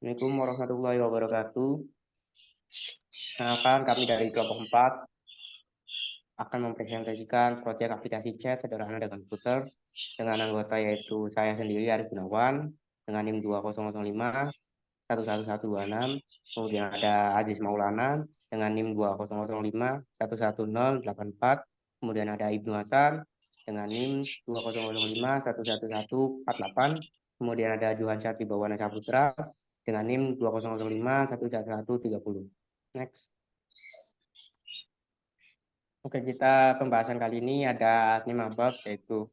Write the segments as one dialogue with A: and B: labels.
A: Assalamualaikum warahmatullahi wabarakatuh. Kenalkan, kami dari kelompok 4 akan mempresentasikan proyek aplikasi chat sederhana dengan komputer dengan anggota yaitu saya sendiri Arif Gunawan dengan NIM 2005 11126, kemudian ada Aziz Maulana dengan NIM 2005 11084, kemudian ada Ibnu Hasan dengan NIM 2005 11148, kemudian ada Johan Syati Bawana Saputra dengan NIM 2005 11130. Next. Oke, kita pembahasan kali ini ada 5 bab, yaitu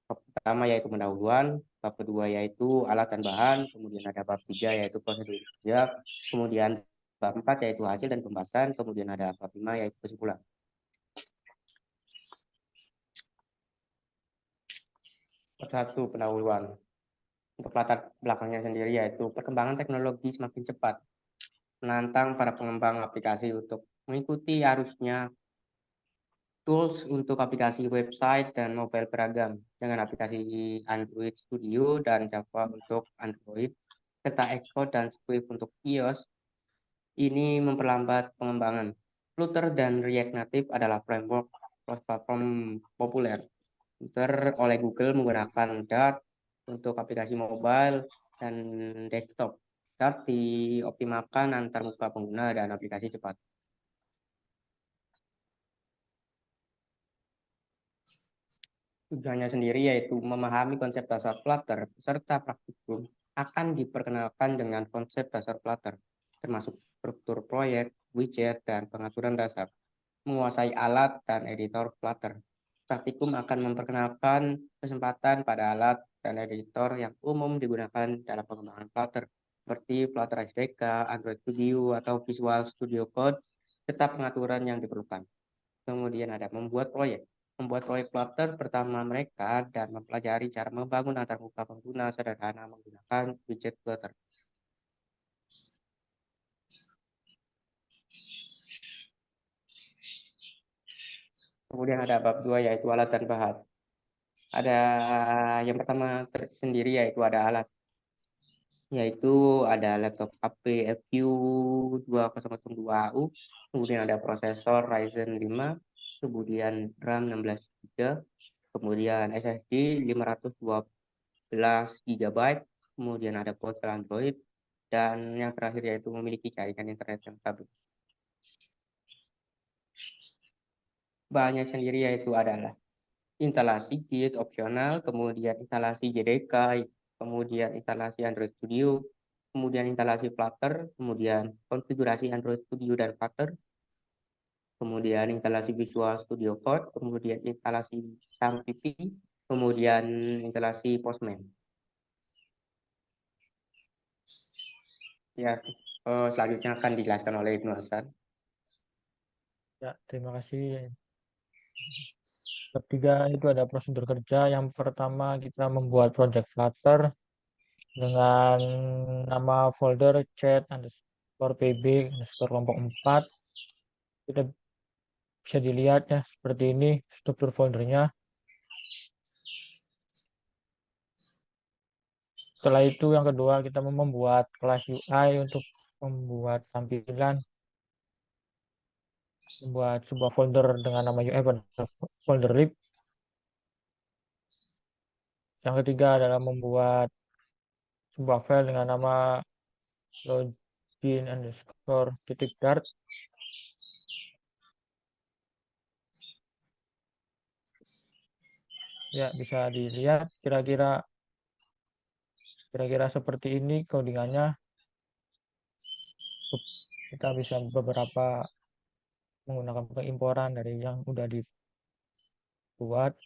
A: bab pertama yaitu pendahuluan, bab kedua yaitu alat dan bahan, kemudian ada bab 3 yaitu prosedur kerja, kemudian bab 4 yaitu hasil dan pembahasan, kemudian ada bab 5 yaitu kesimpulan. Bab 1 pendahuluan. Untuk latar belakangnya sendiri yaitu perkembangan teknologi semakin cepat, menantang para pengembang aplikasi untuk mengikuti arusnya tools untuk aplikasi website dan mobile beragam dengan aplikasi Android Studio dan Java untuk Android serta Xcode dan Swift untuk iOS. Ini memperlambat pengembangan. Flutter dan React Native adalah framework cross-platform populer. Flutter oleh Google menggunakan Dart untuk aplikasi mobile dan desktop. Dart dioptimalkan antar muka pengguna dan aplikasi cepat. Tujuannya sendiri yaitu memahami konsep dasar Flutter serta praktikum akan diperkenalkan dengan konsep dasar Flutter, termasuk struktur proyek, widget, dan pengaturan dasar. Menguasai alat dan editor Flutter. Praktikum akan memperkenalkan kesempatan pada alat dan editor yang umum digunakan dalam pengembangan Flutter, seperti Flutter SDK, Android Studio, atau Visual Studio Code, serta pengaturan yang diperlukan. Kemudian ada membuat proyek Flutter pertama mereka dan mempelajari cara membangun antarmuka pengguna sederhana menggunakan widget Flutter. Kemudian ada bab 2 yaitu alat dan bahan. Ada yang pertama tersendiri yaitu ada alat, yaitu ada laptop HP FQ 2002U, kemudian ada prosesor Ryzen 5, kemudian RAM 16 GB, kemudian SSD 512 GB, kemudian ada ponsel Android, dan yang terakhir yaitu memiliki jaringan internet yang stabil. Bahannya sendiri yaitu adalah instalasi Git opsional, kemudian instalasi JDK, kemudian instalasi Android Studio, kemudian instalasi Flutter, kemudian konfigurasi Android Studio dan Flutter, kemudian instalasi Visual Studio Code, kemudian instalasi SAMPP, kemudian instalasi Postman. Ya, selanjutnya akan dijelaskan oleh Ibnu Hasan.
B: Ya, terima kasih. Ketiga itu ada prosedur kerja. Yang pertama kita membuat project Flutter dengan nama folder chat underscore pb underscore kelompok 4. Kita bisa dilihat ya seperti ini struktur foldernya. Setelah itu yang kedua kita membuat kelas UI untuk membuat tampilan, membuat sebuah folder dengan nama UI pada folder lib. Yang ketiga adalah membuat sebuah file dengan nama login underscore titik dart. Ya, bisa dilihat kira-kira seperti ini codingannya. Kita bisa beberapa menggunakan pengimporan dari yang udah dibuat.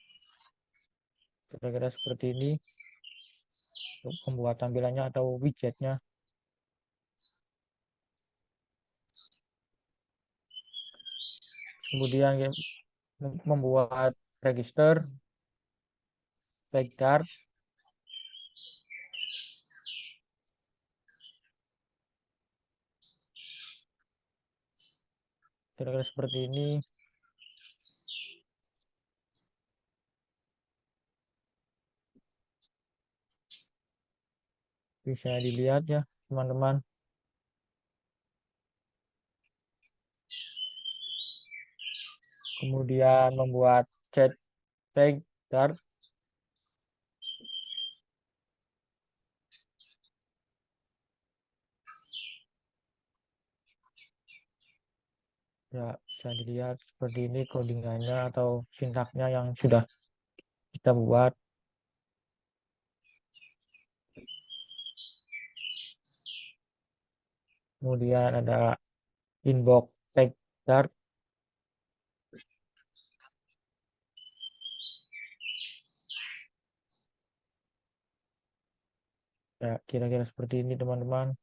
B: Kira-kira seperti ini untuk membuat tampilannya atau widgetnya. Kemudian membuat register tag dart. Kira-kira seperti ini. Bisa dilihat ya teman-teman. kemudian membuat chat tag Dart, ya bisa dilihat seperti ini codingannya atau sintaknya yang sudah kita buat. Kemudian ada inbox tag Dart, ya kira-kira seperti ini teman-teman.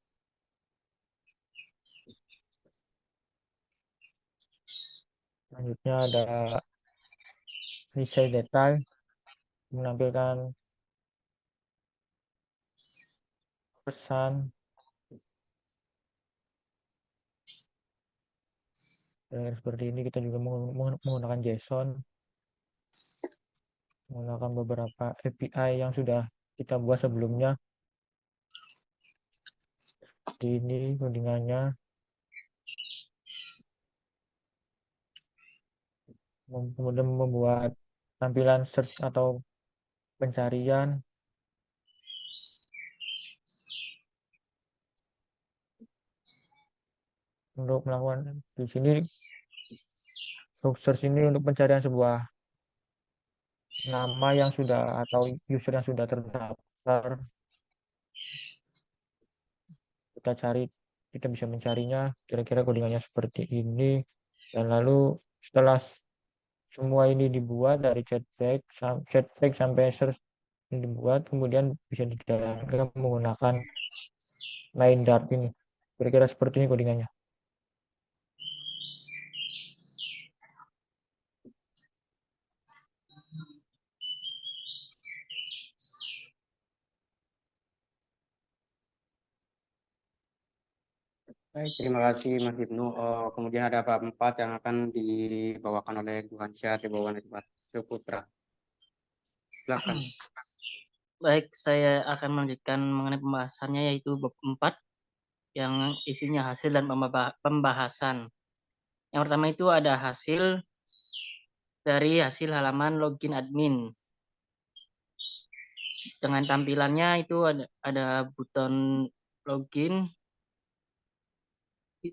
B: Selanjutnya ada reset detail, menampilkan pesan. Seperti ini kita juga menggunakan JSON, menggunakan beberapa API yang sudah kita buat sebelumnya. Seperti ini codingannya. Kemudian membuat tampilan search atau pencarian. Untuk melakukan di sini search ini untuk pencarian sebuah nama yang sudah atau user yang sudah terdaftar. Kita cari, kita bisa mencarinya, kira-kira codingannya seperti ini. Dan lalu setelah semua ini dibuat dari chatbag sampai search ini dibuat, kemudian bisa dijalankan menggunakan line Dart ini. Kira-kira seperti ini codingannya.
A: Baik, terima kasih Mas Ibnu. Kemudian ada bab 4 yang akan dibawakan oleh Tuhan Syah Tribawan Suputra. Silakan.
C: Baik, saya akan melanjutkan mengenai pembahasannya yaitu bab 4 yang isinya hasil dan pembahasan. Yang pertama itu ada hasil dari hasil halaman login admin. Dengan tampilannya itu ada button login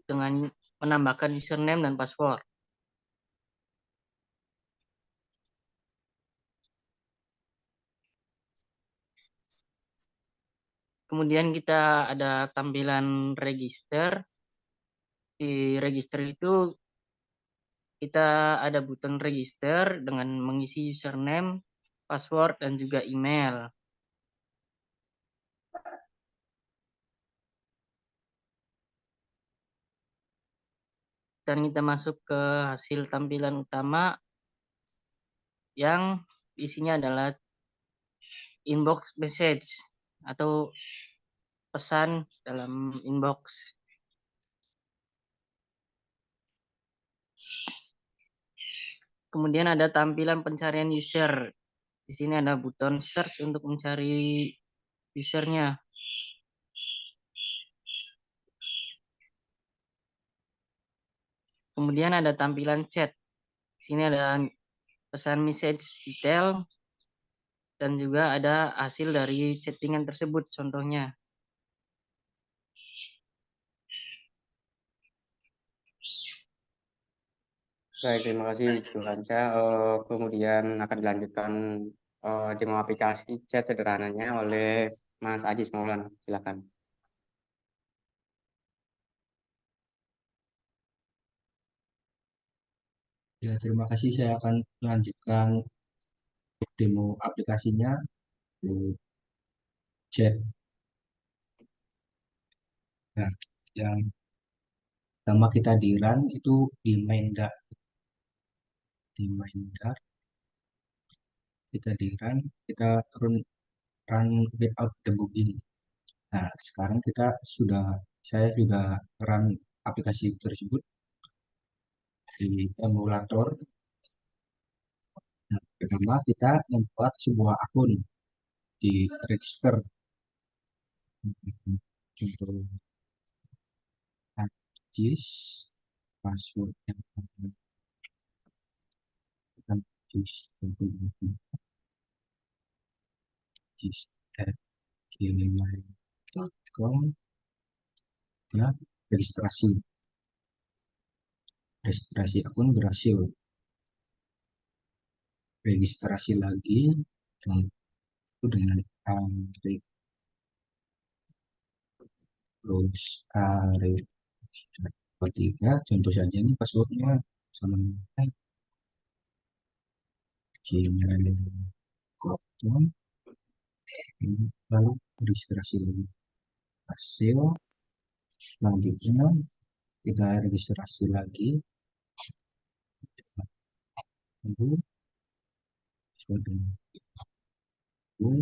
C: dengan menambahkan username dan password. Kemudian kita ada tampilan register. Di register itu kita ada button register dengan mengisi username, password, dan juga email. Dan kita masuk ke hasil tampilan utama yang isinya adalah inbox message atau pesan dalam inbox. Kemudian ada tampilan pencarian user. Di sini ada button search untuk mencari usernya. Kemudian ada tampilan chat. Di sini ada pesan message detail dan juga ada hasil dari chattingan tersebut contohnya.
A: Baik, terima kasih Tuhan Syah. Kemudian akan dilanjutkan demo aplikasi chat sederhananya oleh Mas Ajis Maulana. Silakan.
D: Ya, terima kasih. Saya akan melanjutkan demo aplikasinya ke chat. Nah, yang pertama kita di run itu di main Dart. Di main Dart kita di run, kita run without debugging. Nah, sekarang saya sudah run aplikasi tersebut di emulator. Nah, pertama kita membuat sebuah akun di register. Contoh Ajis, passwordnya gmail.com ya, registrasi akun berhasil, registrasi lagi dengan Arif, terus Arif 3, contoh saja ini passwordnya sama gmail.com, lalu registrasi lagi hasil. Selanjutnya kita registrasi lagi, lalu gmail.com,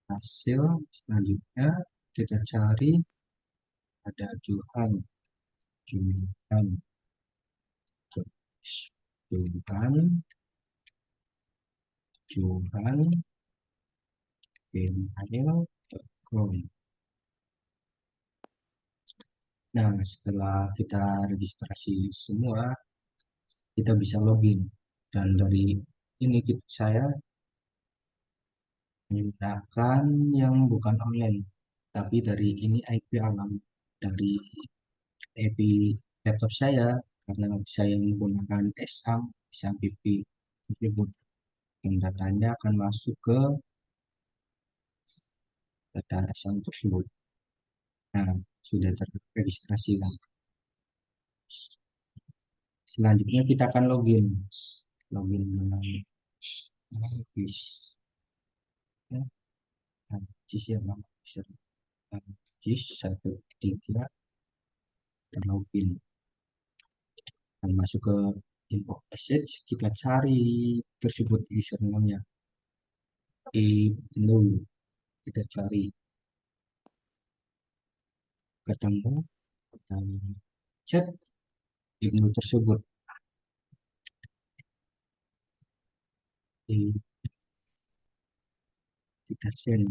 D: hasil. Selanjutnya kita cari ada Johan gmail.com. Nah, setelah kita registrasi semua, kita bisa login. Dan dari ini saya menggunakan yang bukan online, tapi dari ini IP alam, dari IP laptop saya, karena saya menggunakan SAMPP tersebut, dan datanya akan masuk ke data SAM tersebut. Nah, sudah terregistrasi kan. Selanjutnya kita akan login dengan Anjis ya, Anjis ya, nama user Anjis 13, kita login dan masuk ke inbox message, kita cari tersebut username-nya, Ibnu, kita cari, ketemu, dan chat Ibnu tersebut. Kita send.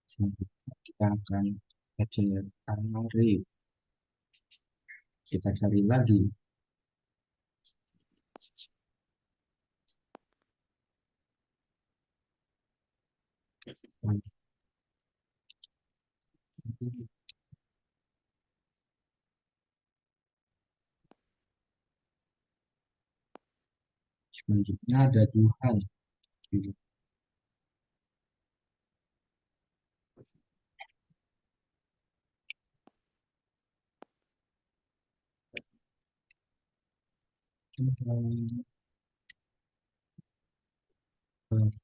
D: Selanjutnya kita akan cari, kita cari lagi, selanjutnya ada Johan.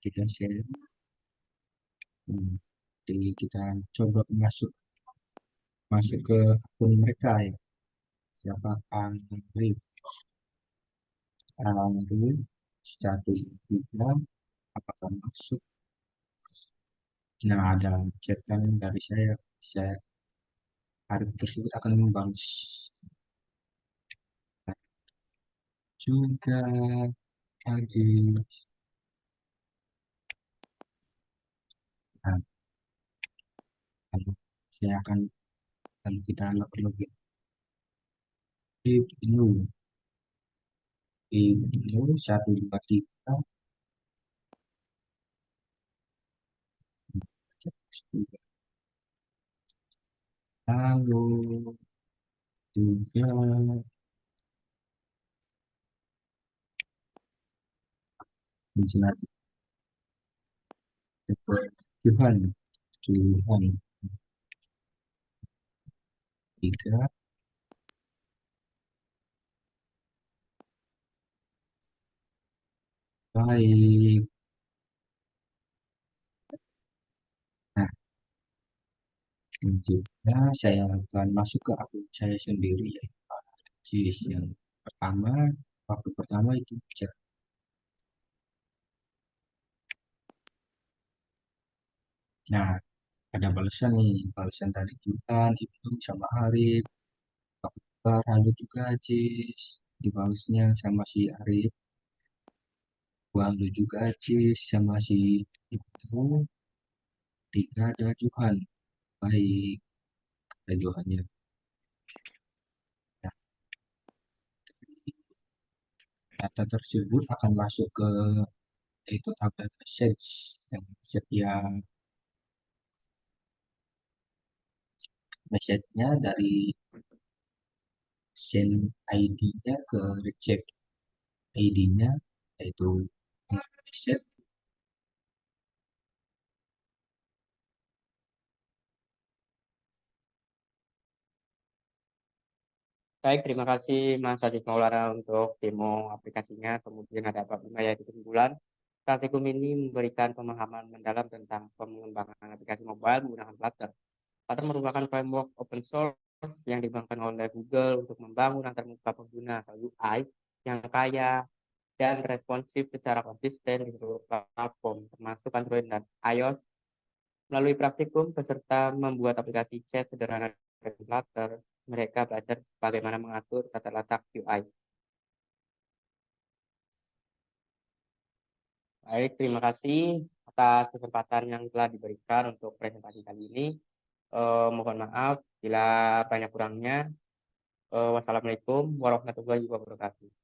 D: Kita share. Jadi kita coba masuk ke akun mereka ya. Siapa? Arif 13, apakah masuk? Nah, ada chatan dari saya Arif tersebut akan membalas juga Ajis. Nah, saya akan kita login Ibnu 123. Lalu juga menjelaskan Tuhan 3. Baik. Nah, selanjutnya saya akan masuk ke akun saya sendiri, yaitu Ajis yang pertama. Waktu pertama itu chat. Nah, ada balasan tadi Jutan, itu sama Arif, kabar halo juga Ajis, dibalasnya sama si Arif. Waldo juga Cis sama si itu Rika ada Johan. Baik, kata Johannya. Nah, data tersebut akan masuk ke itu tabel message yang setiap message-nya dari send ID-nya ke receive ID-nya yaitu message.
A: Baik, terima kasih Mas Adit Maulana untuk demo aplikasinya. Kemudian ada Pak Bima yaitu kesimpulan. Praktikum ini memberikan pemahaman mendalam tentang pengembangan aplikasi mobile menggunakan Flutter. Flutter merupakan framework open source yang dikembangkan oleh Google untuk membangun antarmuka pengguna atau UI yang kaya dan responsif secara konsisten di seluruh platform, termasuk Android dan iOS. Melalui praktikum, peserta membuat aplikasi chat sederhana dari Flutter. Mereka belajar bagaimana mengatur tata letak UI. Baik, terima kasih atas kesempatan yang telah diberikan untuk presentasi kali ini. Mohon maaf bila banyak kurangnya. Wassalamualaikum warahmatullahi wabarakatuh.